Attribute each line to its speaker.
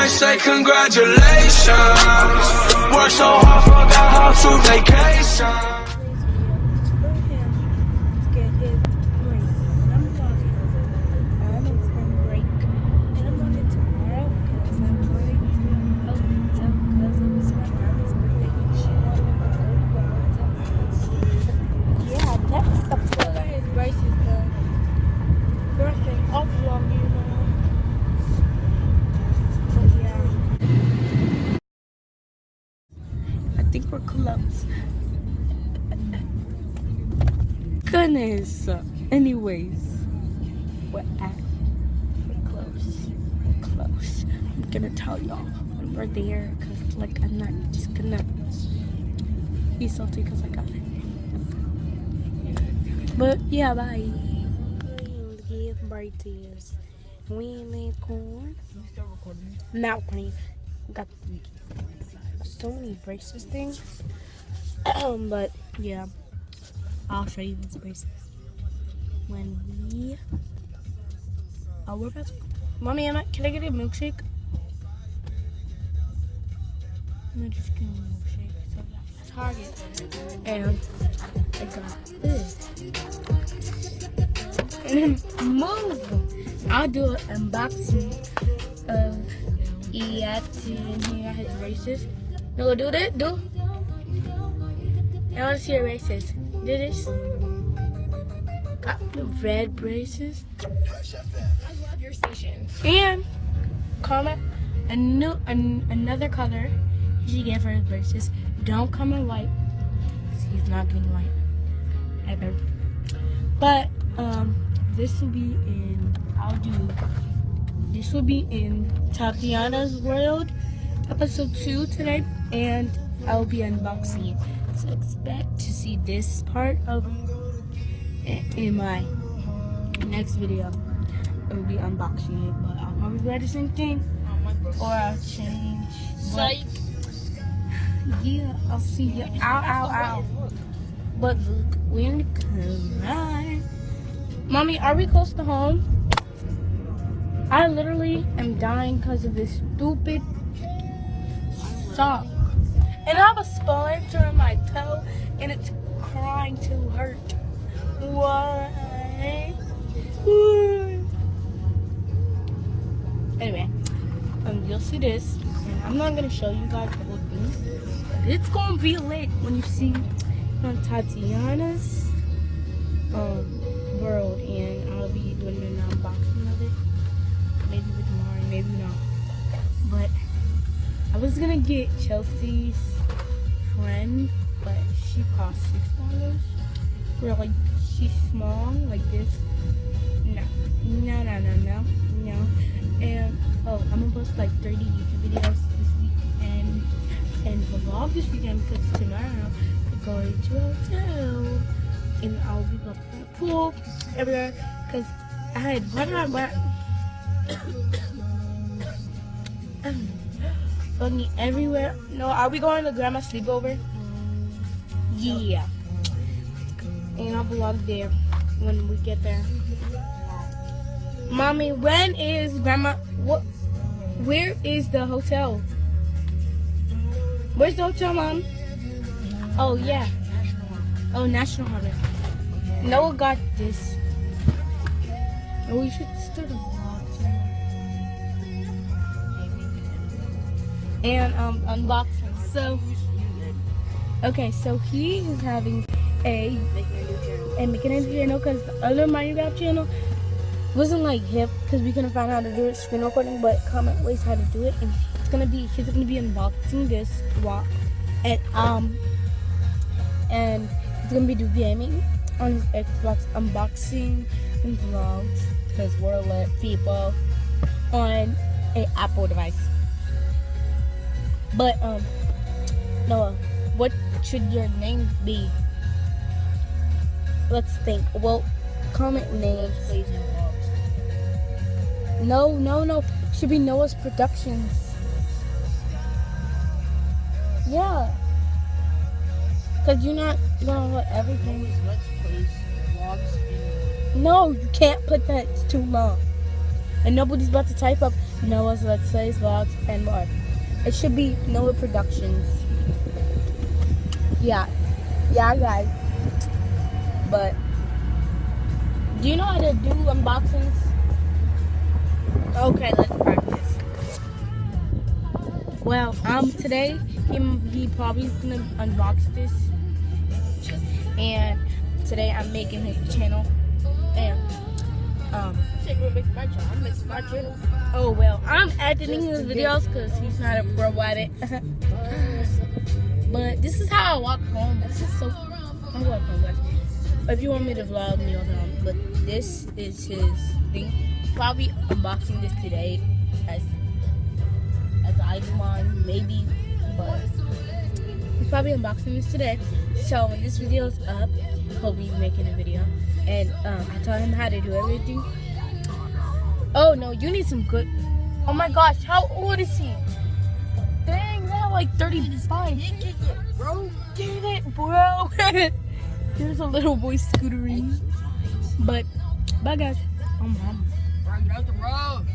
Speaker 1: say congratulations. Work so hard, forgot how to vacation.
Speaker 2: I think we're close. Goodness. Anyways, we're close. We're close. I'm gonna tell y'all when we're there, cause like I'm not just gonna be salty cause I got it. But yeah, bye. Give birthdays. We made corn. Not corn. Got so many braces things. But yeah, I'll show you these braces when we we're about to. Mommy, can I get a milkshake? I'm just getting a milkshake. So that's Target. And I got this. And then move. I'll do an unboxing of Yeti and here his braces. No, do that. Do. I want to see your braces. Do this. Got the red braces. I love your station. And comment another color he should get for his braces. Don't comment white. He's not getting white ever. But this will be in. This will be in Tatiana's World episode 2 tonight, and I'll be unboxing it. So expect to see this part of in my next video. I will be unboxing it, but I'll probably wear the same thing, or I'll change. But, yeah, I'll see you. Ow. But look, we're in the car. Mommy, are we close to home? I literally am dying because of this stupid sock. And I have a splinter in my toe and it's crying to hurt. Why? Anyway, you'll see this. And I'm not going to show you guys the whole thing. But it's going to be lit when you see Tatiana's world. And I'll be doing an unboxing of it. Maybe with Amari, maybe not. But I was gonna get Chelsea's friend, but she cost $6. For like, she's small, like this. No. And I'm gonna post like 30 YouTube videos this weekend and vlog this weekend because tomorrow we're going to a hotel and I'll be going to the pool everywhere because I had Bunny everywhere. No, are we going to grandma's sleepover? Yeah. And I'll vlog there when we get there. Mommy, when is grandma? Where is the hotel? Where's the hotel, Mom? Oh yeah. Oh, National Harbor. Noah got this. Oh, we should start a vlog. And unboxing. So okay, so he is having a making a new channel because the other Minecraft channel wasn't like hip because we couldn't find out how to do it screen recording, but comment ways how to do it, and he's gonna be unboxing this and he's gonna be doing gaming on his Xbox, unboxing and vlogs because we're lit people on a Apple device. But Noah, what should your name be? Let's think. Well, comment names. No. Should be Noah's Productions. Yeah. Cause you're not gonna let everything.
Speaker 3: Let's place vlogs in.
Speaker 2: No, you can't put that. It's too long. And nobody's about to type up Noah's Let's Plays, Vlogs, and more. It should be Noah Productions. Yeah, guys. But do you know how to do unboxings? Okay, let's practice. Well, today he probably is gonna unbox this, and today I'm making his channel, and oh well, I'm editing his videos because he's not a pro at it. But this is how I walk home. This is so. I walk home, guys. If you want me to vlog me on home, but this is his thing. Probably unboxing this today, as I do mine, maybe, but he's probably unboxing this today. So when this video is up, he'll be making a video, and I taught him how to do everything. Oh no, you need some good. Oh my gosh, how old is he? Dang, they're like 35. Bro, get it, bro. There's a little boy scootering. But bye guys. Oh mom.
Speaker 3: Bro, get out the road.